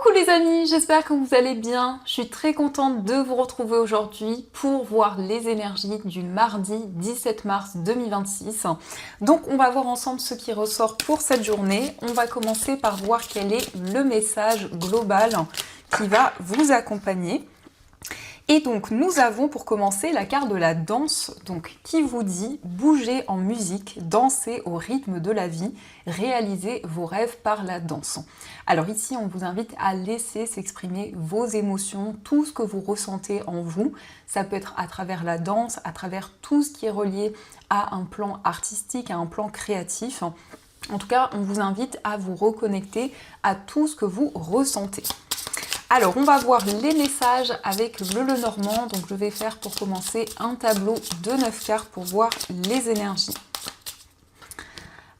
Coucou les amis, j'espère que vous allez bien. Je suis très contente de vous retrouver aujourd'hui pour voir les énergies du mardi 17 mars 2026. Donc on va voir ensemble ce qui ressort pour cette journée. On va commencer par voir quel est le message global qui va vous accompagner. Et donc nous avons pour commencer la carte de la danse, donc qui vous dit bouger en musique, danser au rythme de la vie, réaliser vos rêves par la danse. Alors ici on vous invite à laisser s'exprimer vos émotions, tout ce que vous ressentez en vous. Ça peut être à travers la danse, à travers tout ce qui est relié à un plan artistique, à un plan créatif. En tout cas, on vous invite à vous reconnecter à tout ce que vous ressentez. Alors, on va voir les messages avec le Lenormand. Donc, je vais faire pour commencer un tableau de 9 cartes pour voir les énergies.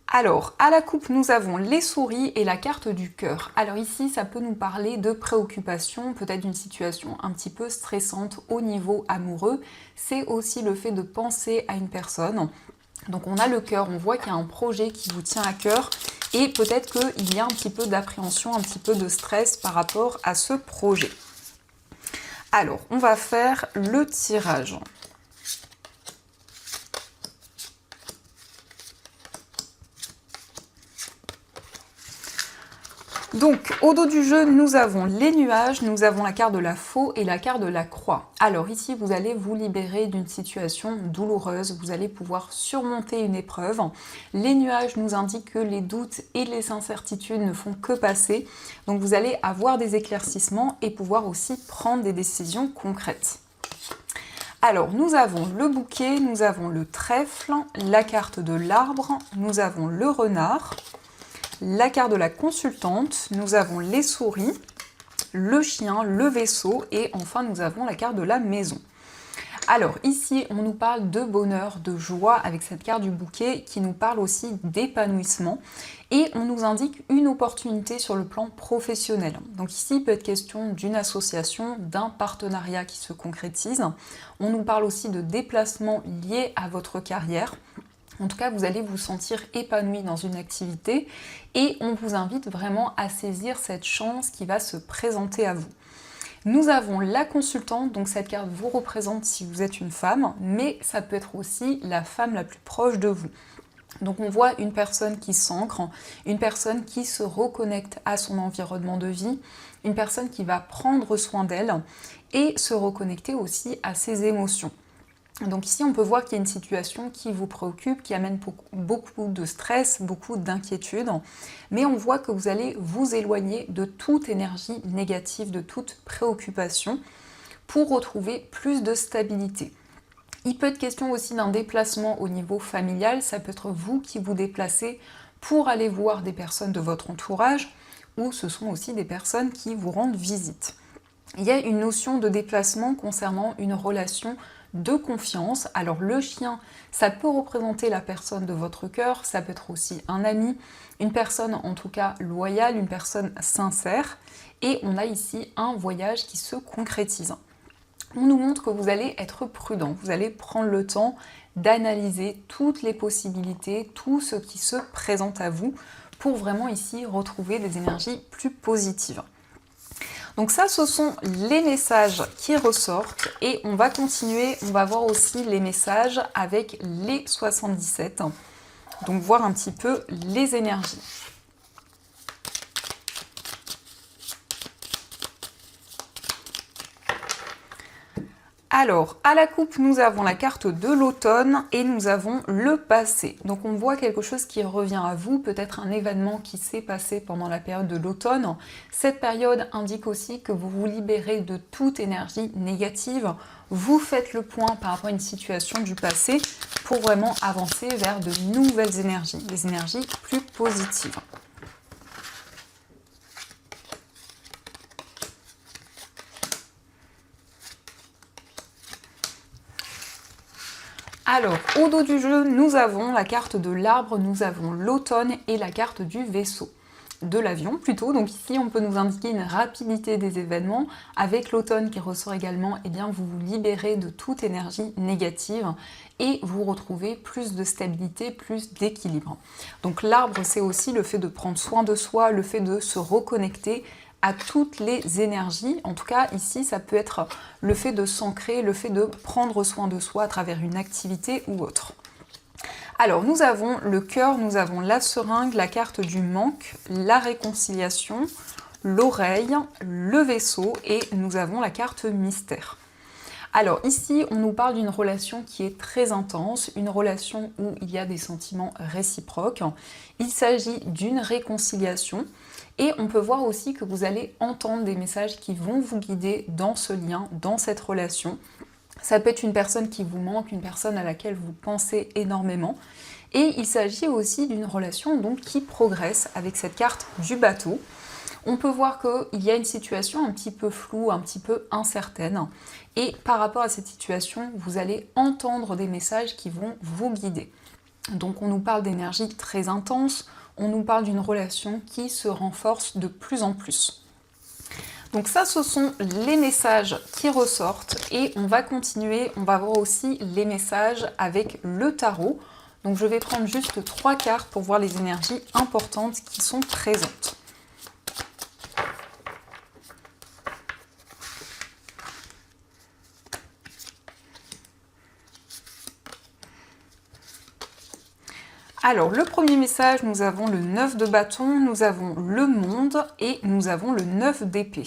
Alors, à la coupe, nous avons les souris et la carte du cœur. Alors ici, ça peut nous parler de préoccupation, peut-être d'une situation un petit peu stressante au niveau amoureux. C'est aussi le fait de penser à une personne. Donc on a le cœur, on voit qu'il y a un projet qui vous tient à cœur et peut-être qu'il y a un petit peu d'appréhension, un petit peu de stress par rapport à ce projet. Alors, on va faire le tirage. Donc, au dos du jeu, nous avons les nuages, nous avons la carte de la faux et la carte de la croix. Alors ici, vous allez vous libérer d'une situation douloureuse, vous allez pouvoir surmonter une épreuve. Les nuages nous indiquent que les doutes et les incertitudes ne font que passer, donc vous allez avoir des éclaircissements et pouvoir aussi prendre des décisions concrètes. Alors, nous avons le bouquet, nous avons le trèfle, la carte de l'arbre, nous avons le renard, la carte de la consultante, nous avons les souris, le chien, le vaisseau et enfin nous avons la carte de la maison. Alors ici on nous parle de bonheur, de joie avec cette carte du bouquet qui nous parle aussi d'épanouissement et on nous indique une opportunité sur le plan professionnel. Donc ici il peut être question d'une association, d'un partenariat qui se concrétise. On nous parle aussi de déplacements liés à votre carrière. En tout cas, vous allez vous sentir épanoui dans une activité et on vous invite vraiment à saisir cette chance qui va se présenter à vous. Nous avons la consultante, donc cette carte vous représente si vous êtes une femme, mais ça peut être aussi la femme la plus proche de vous. Donc on voit une personne qui s'ancre, une personne qui se reconnecte à son environnement de vie, une personne qui va prendre soin d'elle et se reconnecter aussi à ses émotions. Donc ici, on peut voir qu'il y a une situation qui vous préoccupe, qui amène beaucoup de stress, beaucoup d'inquiétude, mais on voit que vous allez vous éloigner de toute énergie négative, de toute préoccupation, pour retrouver plus de stabilité. Il peut être question aussi d'un déplacement au niveau familial, ça peut être vous qui vous déplacez pour aller voir des personnes de votre entourage, ou ce sont aussi des personnes qui vous rendent visite. Il y a une notion de déplacement concernant une relation de confiance. Alors le chien, ça peut représenter la personne de votre cœur, ça peut être aussi un ami, une personne en tout cas loyale, une personne sincère. Et on a ici un voyage qui se concrétise. On nous montre que vous allez être prudent, vous allez prendre le temps d'analyser toutes les possibilités, tout ce qui se présente à vous pour vraiment ici retrouver des énergies plus positives. Donc ça, ce sont les messages qui ressortent et on va continuer, on va voir aussi les messages avec les 77, donc voir un petit peu les énergies. Alors, à la coupe, nous avons la carte de l'automne et nous avons le passé. Donc on voit quelque chose qui revient à vous, peut-être un événement qui s'est passé pendant la période de l'automne. Cette période indique aussi que vous vous libérez de toute énergie négative. Vous faites le point par rapport à une situation du passé pour vraiment avancer vers de nouvelles énergies, des énergies plus positives. Alors, au dos du jeu, nous avons la carte de l'arbre, nous avons l'automne et la carte du vaisseau, de l'avion plutôt. Donc ici, on peut nous indiquer une rapidité des événements. Avec l'automne qui ressort également, eh bien, vous vous libérez de toute énergie négative et vous retrouvez plus de stabilité, plus d'équilibre. Donc l'arbre, c'est aussi le fait de prendre soin de soi, le fait de se reconnecter à toutes les énergies. En tout cas, ici, ça peut être le fait de s'ancrer, le fait de prendre soin de soi à travers une activité ou autre. Alors, nous avons le cœur, nous avons la seringue, la carte du manque, la réconciliation, l'oreille, le vaisseau et nous avons la carte mystère. Alors ici, on nous parle d'une relation qui est très intense, une relation où il y a des sentiments réciproques. Il s'agit d'une réconciliation et on peut voir aussi que vous allez entendre des messages qui vont vous guider dans ce lien, dans cette relation. Ça peut être une personne qui vous manque, une personne à laquelle vous pensez énormément. Et il s'agit aussi d'une relation donc qui progresse avec cette carte du bateau. On peut voir qu'il y a une situation un petit peu floue, un petit peu incertaine. Et par rapport à cette situation, vous allez entendre des messages qui vont vous guider. Donc on nous parle d'énergie très intense, on nous parle d'une relation qui se renforce de plus en plus. Donc ça, ce sont les messages qui ressortent et on va continuer, on va voir aussi les messages avec le tarot. Donc je vais prendre juste 3 cartes pour voir les énergies importantes qui sont présentes. Alors, le premier message, nous avons le 9 de bâton, nous avons le monde et nous avons le 9 d'épée.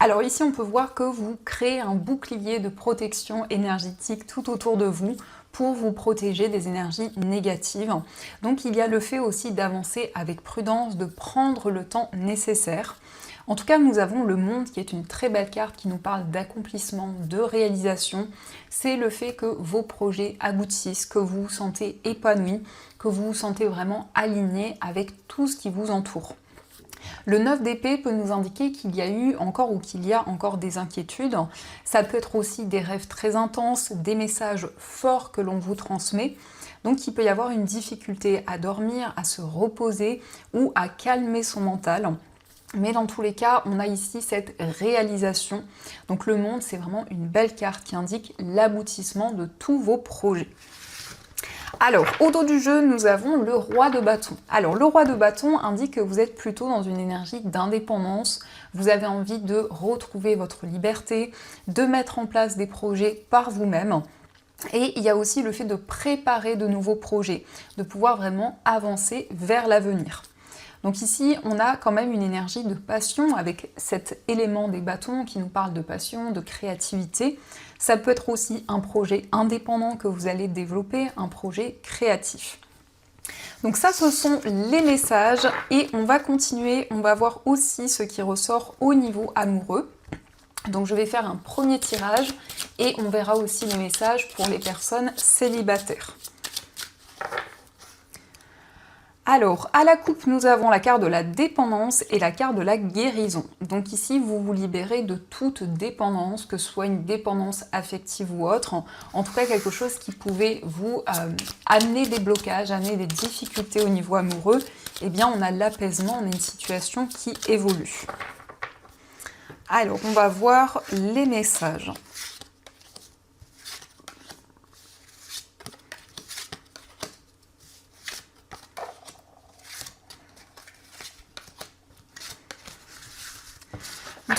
Alors ici, on peut voir que vous créez un bouclier de protection énergétique tout autour de vous pour vous protéger des énergies négatives. Donc il y a le fait aussi d'avancer avec prudence, de prendre le temps nécessaire. En tout cas, nous avons le monde qui est une très belle carte qui nous parle d'accomplissement, de réalisation. C'est le fait que vos projets aboutissent, que vous vous sentez épanoui, que vous vous sentez vraiment aligné avec tout ce qui vous entoure. Le 9 d'épée peut nous indiquer qu'il y a eu encore ou qu'il y a encore des inquiétudes. Ça peut être aussi des rêves très intenses, des messages forts que l'on vous transmet. Donc il peut y avoir une difficulté à dormir, à se reposer ou à calmer son mental. Mais dans tous les cas, on a ici cette réalisation. Donc le monde, c'est vraiment une belle carte qui indique l'aboutissement de tous vos projets. Alors, au dos du jeu, nous avons le roi de bâton. Alors, le roi de bâton indique que vous êtes plutôt dans une énergie d'indépendance. Vous avez envie de retrouver votre liberté, de mettre en place des projets par vous-même. Et il y a aussi le fait de préparer de nouveaux projets, de pouvoir vraiment avancer vers l'avenir. Donc ici, on a quand même une énergie de passion avec cet élément des bâtons qui nous parle de passion, de créativité. Ça peut être aussi un projet indépendant que vous allez développer, un projet créatif. Donc ça, ce sont les messages et on va continuer, on va voir aussi ce qui ressort au niveau amoureux. Donc je vais faire un premier tirage et on verra aussi les messages pour les personnes célibataires. Alors, à la coupe, nous avons la carte de la dépendance et la carte de la guérison. Donc ici, vous vous libérez de toute dépendance, que ce soit une dépendance affective ou autre. En tout cas, quelque chose qui pouvait vous amener des blocages, amener des difficultés au niveau amoureux. Eh bien, on a l'apaisement, on a une situation qui évolue. Alors, on va voir les messages.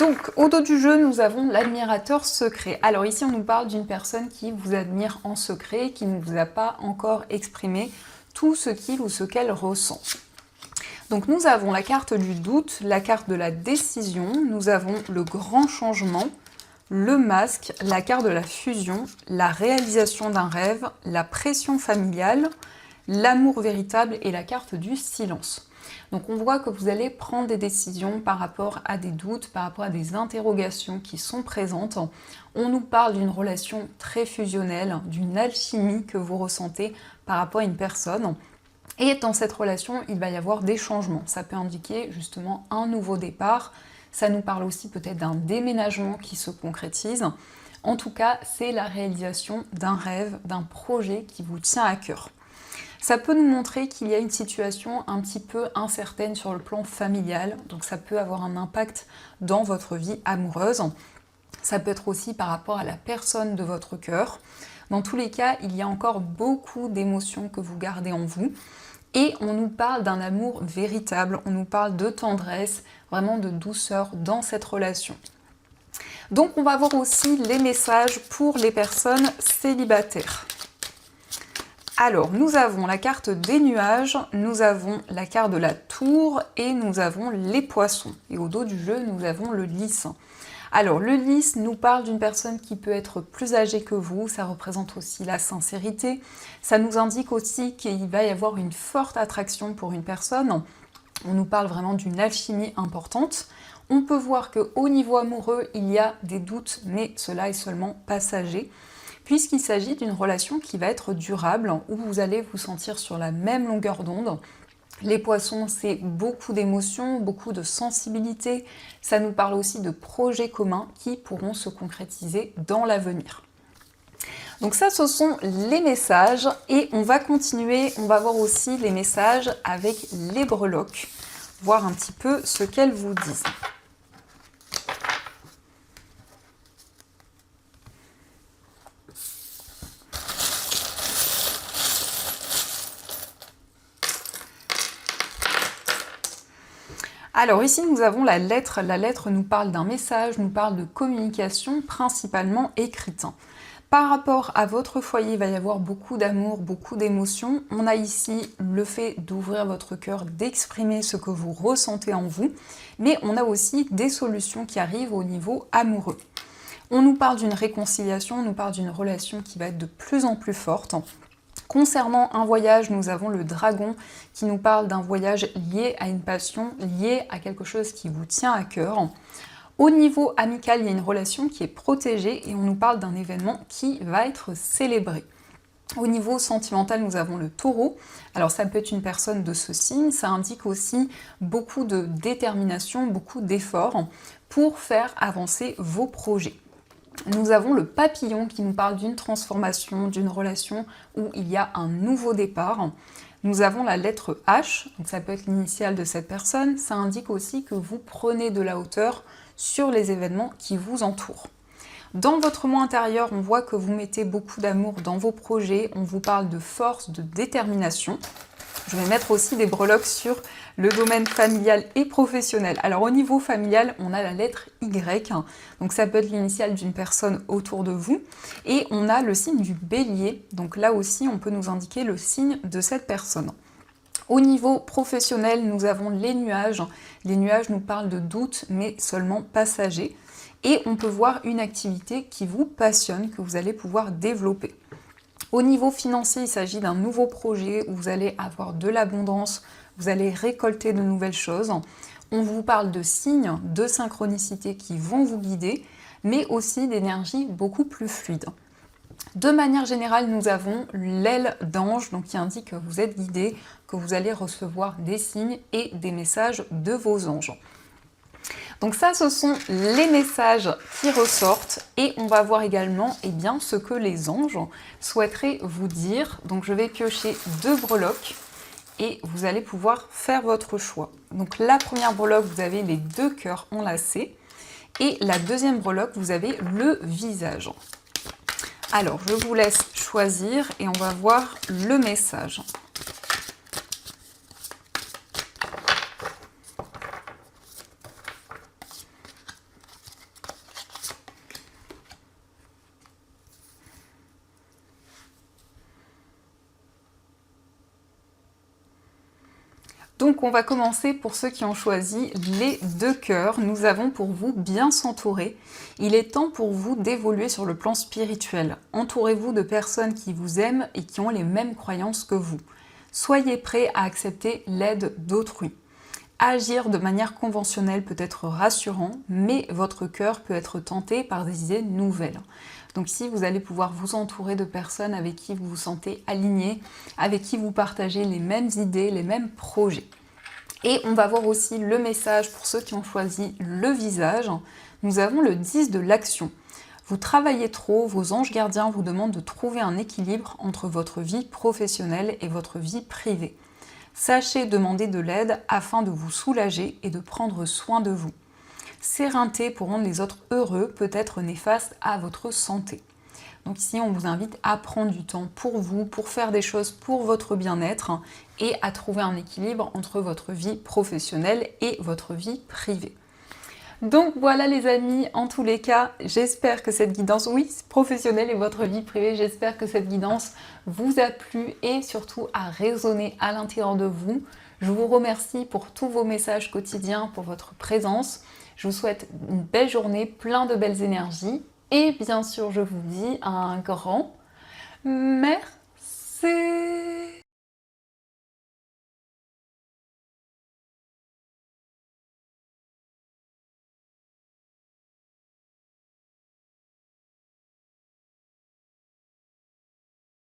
Donc, au dos du jeu, nous avons l'admirateur secret. Alors ici, on nous parle d'une personne qui vous admire en secret, qui ne vous a pas encore exprimé tout ce qu'il ou ce qu'elle ressent. Donc nous avons la carte du doute, la carte de la décision, nous avons le grand changement, le masque, la carte de la fusion, la réalisation d'un rêve, la pression familiale, l'amour véritable et la carte du silence. Donc on voit que vous allez prendre des décisions par rapport à des doutes, par rapport à des interrogations qui sont présentes. On nous parle d'une relation très fusionnelle, d'une alchimie que vous ressentez par rapport à une personne. Et dans cette relation, il va y avoir des changements. Ça peut indiquer justement un nouveau départ. Ça nous parle aussi peut-être d'un déménagement qui se concrétise. En tout cas, c'est la réalisation d'un rêve, d'un projet qui vous tient à cœur. Ça peut nous montrer qu'il y a une situation un petit peu incertaine sur le plan familial, donc ça peut avoir un impact dans votre vie amoureuse. Ça peut être aussi par rapport à la personne de votre cœur. Dans tous les cas, il y a encore beaucoup d'émotions que vous gardez en vous. Et on nous parle d'un amour véritable, on nous parle de tendresse, vraiment de douceur dans cette relation. Donc on va voir aussi les messages pour les personnes célibataires. Alors, nous avons la carte des nuages, nous avons la carte de la tour et nous avons les poissons. Et au dos du jeu, nous avons le lys. Alors, le lys nous parle d'une personne qui peut être plus âgée que vous, ça représente aussi la sincérité. Ça nous indique aussi qu'il va y avoir une forte attraction pour une personne. On nous parle vraiment d'une alchimie importante. On peut voir qu'au niveau amoureux, il y a des doutes, mais cela est seulement passager, puisqu'il s'agit d'une relation qui va être durable, où vous allez vous sentir sur la même longueur d'onde. Les poissons, c'est beaucoup d'émotions, beaucoup de sensibilité. Ça nous parle aussi de projets communs qui pourront se concrétiser dans l'avenir. Donc ça, ce sont les messages. Et on va continuer, on va voir aussi les messages avec les breloques, voir un petit peu ce qu'elles vous disent. Alors ici nous avons la lettre nous parle d'un message, nous parle de communication principalement écrite. Par rapport à votre foyer, il va y avoir beaucoup d'amour, beaucoup d'émotions. On a ici le fait d'ouvrir votre cœur, d'exprimer ce que vous ressentez en vous, mais on a aussi des solutions qui arrivent au niveau amoureux. On nous parle d'une réconciliation, on nous parle d'une relation qui va être de plus en plus forte. Concernant un voyage, nous avons le dragon qui nous parle d'un voyage lié à une passion, lié à quelque chose qui vous tient à cœur. Au niveau amical, il y a une relation qui est protégée et on nous parle d'un événement qui va être célébré. Au niveau sentimental, nous avons le taureau. Alors ça peut être une personne de ce signe, ça indique aussi beaucoup de détermination, beaucoup d'efforts pour faire avancer vos projets. Nous avons le papillon qui nous parle d'une transformation, d'une relation où il y a un nouveau départ. Nous avons la lettre H, donc ça peut être l'initiale de cette personne. Ça indique aussi que vous prenez de la hauteur sur les événements qui vous entourent. Dans votre moi intérieur, on voit que vous mettez beaucoup d'amour dans vos projets. On vous parle de force, de détermination. Je vais mettre aussi des breloques sur le domaine familial et professionnel. Alors au niveau familial, on a la lettre Y, donc ça peut être l'initiale d'une personne autour de vous. Et on a le signe du bélier, donc là aussi on peut nous indiquer le signe de cette personne. Au niveau professionnel, nous avons les nuages. Les nuages nous parlent de doutes, mais seulement passagers. Et on peut voir une activité qui vous passionne, que vous allez pouvoir développer. Au niveau financier, il s'agit d'un nouveau projet où vous allez avoir de l'abondance, vous allez récolter de nouvelles choses. On vous parle de signes, de synchronicité qui vont vous guider, mais aussi d'énergie beaucoup plus fluide. De manière générale, nous avons l'aile d'ange, donc qui indique que vous êtes guidé, que vous allez recevoir des signes et des messages de vos anges. Donc ça, ce sont les messages qui ressortent et on va voir également ce que les anges souhaiteraient vous dire. Donc je vais piocher 2 breloques et vous allez pouvoir faire votre choix. Donc la première breloque, vous avez les 2 cœurs enlacés et la deuxième breloque, vous avez le visage. Alors je vous laisse choisir et on va voir le message. Donc on va commencer pour ceux qui ont choisi les 2 cœurs. Nous avons pour vous bien s'entourer. Il est temps pour vous d'évoluer sur le plan spirituel. Entourez-vous de personnes qui vous aiment et qui ont les mêmes croyances que vous. Soyez prêts à accepter l'aide d'autrui. Agir de manière conventionnelle peut être rassurant, mais votre cœur peut être tenté par des idées nouvelles. Donc ici, vous allez pouvoir vous entourer de personnes avec qui vous vous sentez aligné, avec qui vous partagez les mêmes idées, les mêmes projets. Et on va voir aussi le message pour ceux qui ont choisi le visage. Nous avons le 10 de l'action. Vous travaillez trop, vos anges gardiens vous demandent de trouver un équilibre entre votre vie professionnelle et votre vie privée. Sachez demander de l'aide afin de vous soulager et de prendre soin de vous. S'éreinter pour rendre les autres heureux peut être néfaste à votre santé. Donc ici, on vous invite à prendre du temps pour vous, pour faire des choses pour votre bien-être et à trouver un équilibre entre votre vie professionnelle et votre vie privée. Donc voilà les amis, en tous les cas, j'espère que cette guidance, oui, professionnelle et votre vie privée, j'espère que cette guidance vous a plu et surtout a résonné à l'intérieur de vous. Je vous remercie pour tous vos messages quotidiens, pour votre présence. Je vous souhaite une belle journée, plein de belles énergies. Et bien sûr, je vous dis un grand merci.